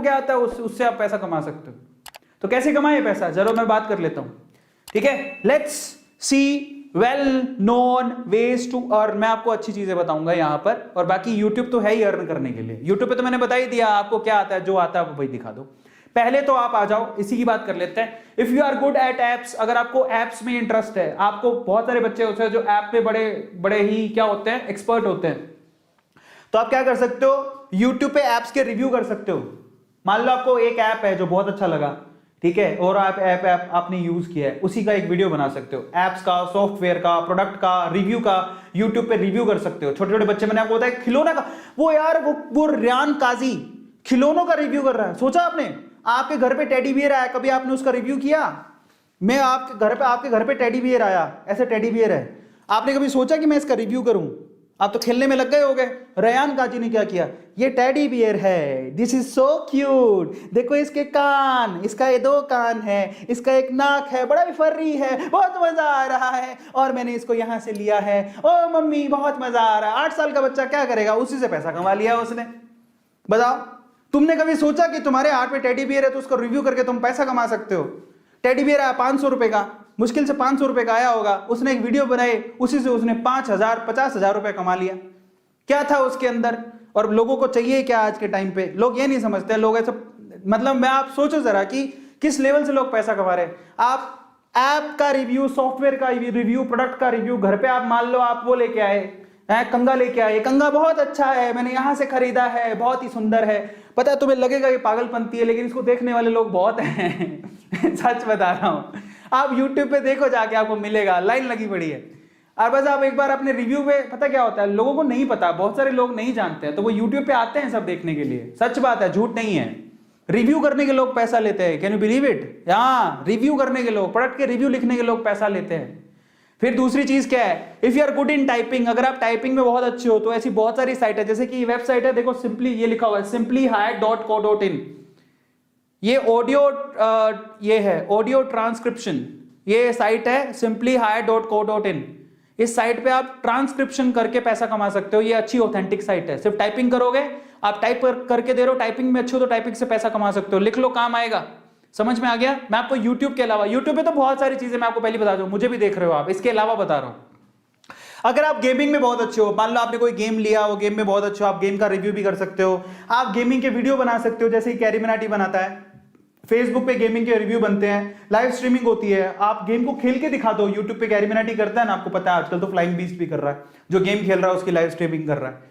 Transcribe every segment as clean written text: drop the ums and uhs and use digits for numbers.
क्या आता है उससे आप पैसा कमा सकते हो। तो कैसे कमाए पैसा, जरूर मैं बात कर लेता हूं, ठीक है। Let's see well known ways to earn. मैं आपको अच्छी चीजें बताऊंगा यहां पर, और बाकी यूट्यूब तो है ही अर्न करने के लिए। यूट्यूब पे तो मैंने बता ही दिया आपको क्या आता है, जो आता है वो वही दिखा दो। पहले तो आप आ जाओ, इसी की बात कर लेते हैं। If you are good at apps, अगर आपको एप्स में इंटरेस्ट है, आपको बहुत सारे बच्चे होते हैं जो ऐप पे बड़े बड़े ही क्या होते हैं, एक्सपर्ट होते हैं, तो आप क्या कर सकते हो, यूट्यूब पे एप्स के रिव्यू कर सकते हो। मान लो आपको एक ऐप है जो बहुत अच्छा लगा, ठीक है, और आप ऐप आपने यूज किया है, उसी का एक वीडियो बना सकते हो। एप्स का, सॉफ्टवेयर का, प्रोडक्ट का रिव्यू का यूट्यूब पे रिव्यू कर सकते हो। छोटे छोटे बच्चे, मैंने आपको बताया खिलौना का, वो यार वो रियान काजी खिलौनों का रिव्यू कर रहा है। सोचा आपने, आपके घर पे टेडी बियर आया, कभी आपने उसका रिव्यू किया? मैं आपके घर पे टेडी बियर आया, ऐसे टेडी बियर है, आपने कभी सोचा कि मैं इसका रिव्यू करूं? आप तो खेलने में लग गए होगे। रेयान काजी ने क्या किया, ये टेडी बियर है, दिस इज सो क्यूट, देखो इसके कान, इसका ये 2 कान है, इसका एक नाक है, बड़ा फर्री है, बहुत मजा आ रहा है, और मैंने इसको यहां से लिया है, ओ मम्मी बहुत मजा आ रहा है। 8 साल का बच्चा क्या करेगा, उसी से पैसा कमा लिया उसने। बताओ, तुमने कभी सोचा कि तुम्हारे हाथ में टेडी बियर है तो उसको रिव्यू करके तुम पैसा कमा सकते हो? टेडी बियर आया 500 रुपए का, मुश्किल से 500 रुपए का आया होगा, उसने एक वीडियो बनाई, उसी से उसने 5,000 50,000 रुपए कमा लिया। क्या था उसके अंदर? और लोगों को चाहिए क्या आज के टाइम पे? लोग ये नहीं समझते, लोग ऐसा, मतलब मैं आप सोचो जरा कि किस लेवल से लोग पैसा कमा रहे हैं। आप ऐप का रिव्यू, सॉफ्टवेयर का रिव्यू, प्रोडक्ट का रिव्यू, घर पे आप मान लो आप वो लेके आए, कंगा लेके आए, कंगा बहुत अच्छा है, मैंने यहां से खरीदा है, बहुत ही सुंदर है। पता है तुम्हें लगेगा ये पागलपंती है, लेकिन इसको देखने वाले लोग बहुत हैं सच बता रहा हूं, आप YouTube पे देखो जाके, आपको मिलेगा, लाइन लगी पड़ी है। और बस आप एक बार अपने रिव्यू पे, पता क्या होता है, लोगों को नहीं पता, बहुत सारे लोग नहीं जानते हैं, तो वो YouTube पे आते हैं सब देखने के लिए। सच बात है, झूठ नहीं है। रिव्यू करने के लोग पैसा लेते हैं, कैन यू बिलीव इट? हाँ, रिव्यू करने के लोग, प्रोडक्ट के रिव्यू लिखने के लोग पैसा लेते हैं। फिर दूसरी चीज क्या है, if you are good in typing, अगर आप टाइपिंग में बहुत अच्छे हो तो ऐसी बहुत सारी साइट है, जैसे कि वेबसाइट है, देखो सिंपली, ये लिखा हुआ है simplyhire.co.in, ये ऑडियो, ये है ऑडियो ट्रांसक्रिप्शन, ये साइट है simplyhire.co.in। इस साइट पे आप ट्रांसक्रिप्शन करके पैसा कमा सकते हो। ये अच्छी ऑथेंटिक साइट है, सिर्फ टाइपिंग करोगे, आप टाइप करके दे रहे हो, टाइपिंग में अच्छे हो तो टाइपिंग से पैसा कमा सकते हो। लिख लो, काम आएगा। समझ में आ गया? मैं आपको YouTube के अलावा, YouTube पे तो बहुत सारी चीजें मैं आपको पहले बता दूं, मुझे भी देख रहे हो आप, इसके अलावा बता रहा हूं। अगर आप गेमिंग में बहुत अच्छे हो, मान लो आपने कोई गेम लिया, वो गेम में बहुत अच्छे हो, आप गेम का रिव्यू भी कर सकते हो। आप गेमिंग के वीडियो बना सकते हो, जैसे कैरी मिनाटी बनाता है, फेसबुक पे गेमिंग के रिव्यू बनते हैं, लाइव स्ट्रीमिंग होती है, आप गेम को खेल के दिखा दो। यूट्यूब पे कैरी मिनाटी करता है ना, आपको पता है आजकल तो फ्लाइंग बीस्ट भी कर रहा है, जो गेम खेल रहा है उसकी लाइव स्ट्रीमिंग कर रहा है,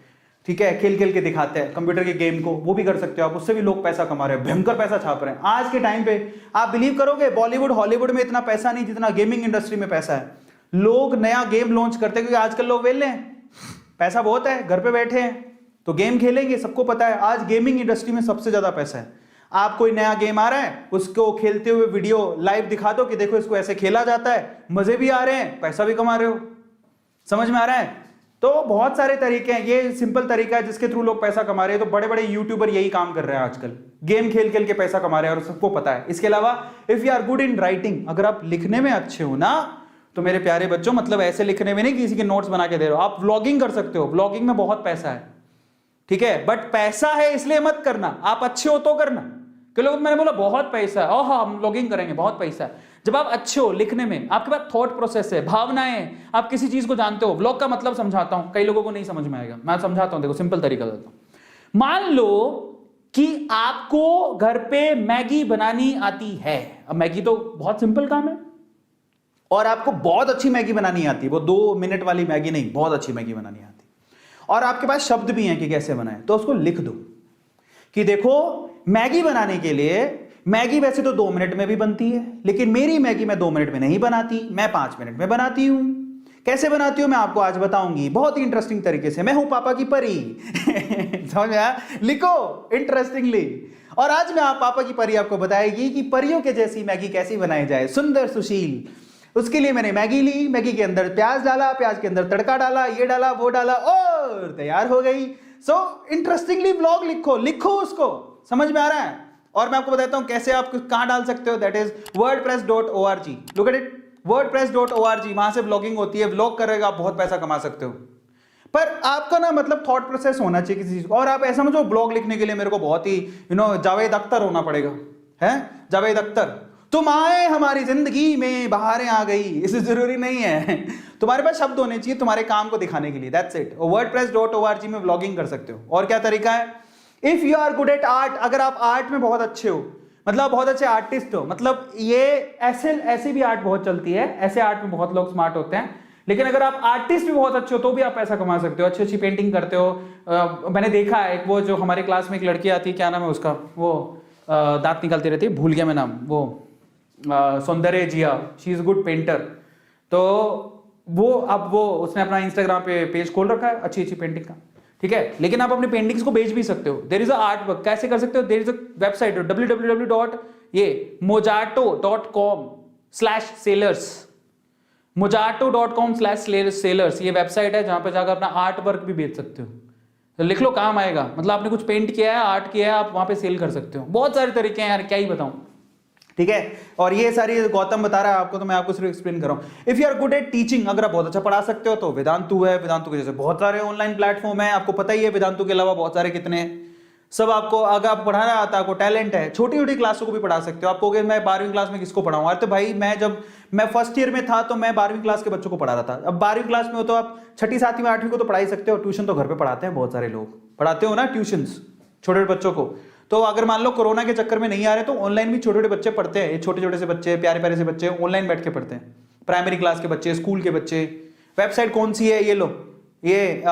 ठीक है, खेल खेल के दिखाते हैं कंप्यूटर के गेम को, वो भी कर सकते हो आप, उससे भी लोग पैसा कमा रहे हैं, भयंकर पैसा छाप रहे हैं आज के टाइम पे। आप बिलीव करोगे, बॉलीवुड हॉलीवुड में इतना पैसा नहीं जितना गेमिंग इंडस्ट्री में पैसा है। लोग नया गेम लॉन्च करते हैं क्योंकि आजकल लोग वेले हैं, पैसा बहुत है, घर पे बैठे हैं तो गेम खेलेंगे। सबको पता है आज गेमिंग इंडस्ट्री में सबसे ज्यादा पैसा है। आप कोई नया गेम आ रहा है, उसको खेलते हुए वीडियो लाइव दिखा दो कि देखो इसको ऐसे खेला जाता है, मजे भी आ रहे हैं, पैसा भी कमा रहे हो। समझ में आ रहा है? तो बहुत सारे तरीके हैं, ये सिंपल तरीका है जिसके थ्रू लोग पैसा कमा रहे हैं। तो बड़े बड़े यूट्यूबर यही काम कर रहे हैं आजकल, गेम खेल खेल के पैसा कमा रहे हैं और सबको पता है। इसके अलावा if you are good in writing, अगर आप लिखने में अच्छे हो ना, तो मेरे प्यारे बच्चों, मतलब ऐसे लिखने में नहीं किसी के नोट्स बना के दे रहे हो, आप व्लॉगिंग कर सकते हो, व्लॉगिंग में बहुत पैसा है, ठीक है, बट पैसा है इसलिए मत करना, आप अच्छे हो तो करना। कि लोग, मैंने बोला बहुत पैसा है, ओह हम व्लॉगिंग करेंगे, बहुत पैसा है। जब आप अच्छे हो लिखने में, आपके पास थॉट प्रोसेस है, भावनाएं, आप किसी चीज को जानते हो। व्लॉग का मतलब समझाता हूं, कई लोगों को नहीं समझ में आएगा, मैं समझाता हूं, देखो सिंपल तरीका देता हूं। मान लो कि आपको घर पे मैगी बनानी आती है, अब मैगी तो बहुत सिंपल काम है, और आपको बहुत अच्छी मैगी बनानी आती है, वो 2 मिनट वाली मैगी नहीं, बहुत अच्छी मैगी बनानी आती है, और आपके पास शब्द भी हैं कि कैसे बनाएं, तो उसको लिख दो कि देखो मैगी बनाने के लिए, मैगी वैसे तो 2 मिनट में भी बनती है, लेकिन मेरी मैगी मैं 2 मिनट में नहीं बनाती, मैं 5 मिनट में बनाती हूं। कैसे बनाती हूं मैं आपको आज बताऊंगी, बहुत ही इंटरेस्टिंग तरीके से। मैं हूं पापा की परी समझ आया? लिखो इंटरेस्टिंगली। और आज मैं पापा की परी आपको बताएगी कि परियों के जैसी मैगी कैसी बनाई जाए, सुंदर सुशील। उसके लिए मैंने मैगी ली, मैगी के अंदर प्याज डाला, प्याज के अंदर तड़का डाला, ये डाला वो डाला, और तैयार हो गई। सो इंटरेस्टिंगली ब्लॉग लिखो, लिखो उसको, समझ में आ रहा है? और मैं आपको बताता हूं कैसे आप कहां डाल सकते हो, that is wordpress.org। Look at it, wordpress.org, वहां से ब्लॉगिंग होती है, ब्लॉग करेगा आप बहुत पैसा कमा सकते हो। पर आपका ना मतलब थॉट प्रोसेस होना चाहिए किसी चीज को। और आप ऐसा समझो ब्लॉग लिखने के लिए मेरे को बहुत ही जावेद अख्तर होना पड़ेगा, है जावेद अख्तर, तुम आए हमारी जिंदगी में बहारें आ गई, इससे जरूरी नहीं है। तुम्हारे पास शब्द होने चाहिए तुम्हारे काम को दिखाने के लिए, दैट्स इट। wordpress.org में व्लॉगिंग कर सकते हो। और क्या तरीका है, if you are good at art, अगर आप आर्ट में बहुत अच्छे हो, मतलब बहुत अच्छे आर्टिस्ट हो, मतलब ये ऐसे भी आर्ट बहुत चलती है, ऐसे आर्ट में बहुत लोग स्मार्ट होते हैं, लेकिन अगर आप आर्टिस्ट भी बहुत अच्छे हो तो भी आप पैसा कमा सकते हो। अच्छी अच्छी पेंटिंग करते हो। मैंने देखा है एक वो जो हमारे क्लास में एक लड़की आती है, क्या नाम है उसका, वो दांत निकालती रहती है, भूल गया मैं नाम, वो सौंदर्य जिया, शी इज गुड पेंटर। तो वो अब वो उसने अपना इंस्टाग्राम पे पेज खोल रखा है अच्छी अच्छी पेंटिंग का, ठीक है। लेकिन आप अपनी पेंटिंग्स को बेच भी सकते हो। There is a art work, कैसे कर सकते हो, there is a website www.mojato.com/sellers, mojato.com/sellers, ये वेबसाइट है जहां पे जाकर अपना आर्ट वर्क भी बेच सकते हो। तो लिख लो, काम आएगा। मतलब आपने कुछ पेंट किया है, आर्ट किया है, आप वहां पे सेल कर सकते हो। बहुत सारे तरीके हैं यार, क्या ही बताऊं, ठीक है। और ये सारी गौतम बता रहा है आपको, तो मैं आपको सिर्फ एक्सप्लेन कर रहा हूं। If you are good at teaching, अगर आप बहुत अच्छा पढ़ा सकते हो तो वेदांतु है। वेदांतु के जैसे बहुत सारे ऑनलाइन प्लेटफॉर्म है, आपको पता ही है वेदांतु के अलावा बहुत सारे कितने हैं। सब आपको, अगर आप पढ़ाना आता है, आपको टैलेंट है, छोटी छोटी क्लासों को भी पढ़ा सकते हो। आप कहोगे मैं 12वीं क्लास में किसको पढ़ाऊं, अरे तो भाई जब मैं फर्स्ट ईयर में था तो मैं 12वीं क्लास के बच्चों को पढ़ा रहा था। अब 12वीं क्लास में हो तो आप 6ठी 7वीं 8वीं को तो पढ़ा ही सकते हो। ट्यूशन तो घर पे पढ़ाते हैं, बहुत सारे लोग पढ़ाते हो ना ट्यूशंस छोटे बच्चों को। तो अगर मान लो कोरोना के चक्कर में नहीं आ रहे तो ऑनलाइन भी छोटे छोटे बच्चे पढ़ते हैं। छोटे छोटे से बच्चे, प्यारे प्यारे से बच्चे ऑनलाइन बैठ के पढ़ते हैं, प्राइमरी क्लास के बच्चे, स्कूल के बच्चे। वेबसाइट कौन सी है, ये लो, ये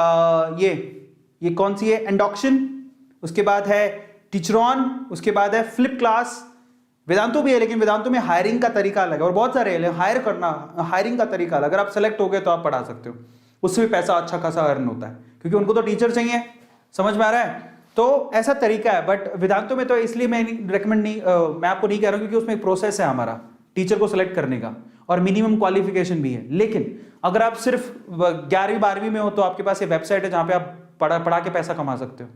कौन सी है, एंडॉक्शन, उसके बाद है टीचरॉन, उसके बाद है फ्लिप क्लास। वेदांतु भी है, लेकिन वेदांतु में हायरिंग का तरीका अलग है और बहुत सारे हायरिंग का तरीका अलग। अगर आप सेलेक्ट हो गए तो आप पढ़ा सकते हो, उससे भी पैसा अच्छा खासा अर्न होता है, क्योंकि उनको तो टीचर चाहिए। समझ में आ रहा है? तो ऐसा तरीका है। बट वेदांतु में तो इसलिए मैं रेकमेंड नहीं, मैं आपको नहीं कह रहा हूं, क्योंकि उसमें एक प्रोसेस है हमारा टीचर को सिलेक्ट करने का, और मिनिमम क्वालिफिकेशन भी है। लेकिन अगर आप सिर्फ 11वीं 12वीं में हो तो आपके पास ये वेबसाइट है जहां पे आप पढ़ा के पैसा कमा सकते हो।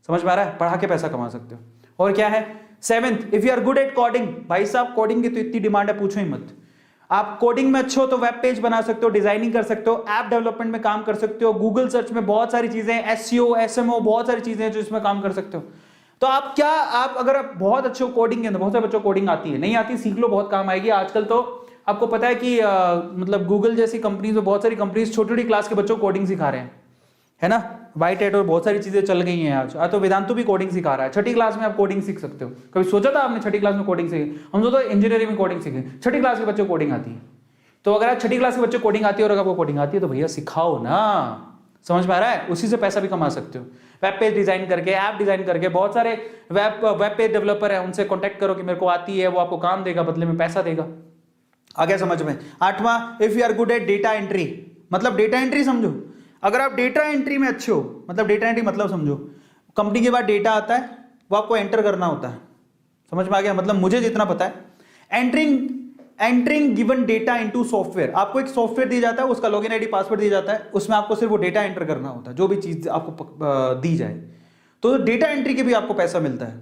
समझ में आ रहा है? पढ़ा के पैसा कमा सकते हो। और क्या है, 7th, if you are good at coding, भाई साहब कोडिंग की तो इतनी डिमांड है, पूछो ही मत। आप कोडिंग में अच्छे हो तो वेब पेज बना सकते हो, डिजाइनिंग कर सकते हो, ऐप डेवलपमेंट में काम कर सकते हो, गूगल सर्च में बहुत सारी चीजें, एसईओ, एसएमओ, बहुत सारी चीजें हैं जो इसमें काम कर सकते हो। तो आप अगर आप बहुत अच्छे हो कोडिंग के अंदर, बहुत सारे बच्चों को कोडिंग आती है, नहीं आती सीख लो, बहुत काम आएगी। आजकल तो आपको पता है कि मतलब गूगल जैसी कंपनीज में बहुत सारी कंपनीज छोटी छोटी क्लास के बच्चों को कोडिंग सिखा रहे हैं, है ना। वाइट हैट और बहुत सारी चीजें चल गई हैं आज। तो वेदांतु भी कोडिंग सिखा रहा है, 6ठी क्लास में आप कोडिंग सीख सकते हो। कभी सोचा था आपने 6ठी क्लास में कोडिंग सीखी? हम तो इंजीनियरिंग में कोडिंग सीखे, 6ठी क्लास के बच्चों को कोडिंग आती है। तो अगर आप 6ठी क्लास के बच्चे कोडिंग आती है और अगर आपको कोडिंग आती है तो भैया सिखाओ ना। समझ में आ रहा है? उसी से पैसा भी कमा सकते हो, वेब पेज डिजाइन करके, ऐप डिजाइन करके। बहुत सारे वेब पेज डेवलपर है, उनसे कॉन्टेक्ट करो कि मेरे को आती है, वो आपको काम देगा, बदले में पैसा देगा। आ गया समझ में? 8वां, if you are good at data entry, मतलब डेटा एंट्री समझो। अगर आप डेटा एंट्री में अच्छे हो, मतलब डेटा एंट्री मतलब समझो, कंपनी के बाद डेटा आता है, वो आपको एंटर करना होता है। समझ में आ गया? मतलब मुझे जितना पता है, entering given data into software, आपको एक सॉफ्टवेयर दिया जाता है, उसका लॉगिन आईडी पासवर्ड दिया जाता है, उसमें आपको सिर्फ वो डेटा एंटर करना होता है, जो भी चीज आपको दी जाए। तो डेटा एंट्री के भी आपको पैसा मिलता है,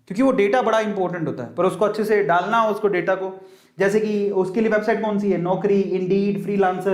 क्योंकि वो डेटा बड़ा इंपॉर्टेंट होता है, पर उसको अच्छे से डालना हो उसको डेटा को। जैसे कि उसके लिए वेबसाइट कौन सी है, नौकरी, इंडीड, फ्रीलांसर,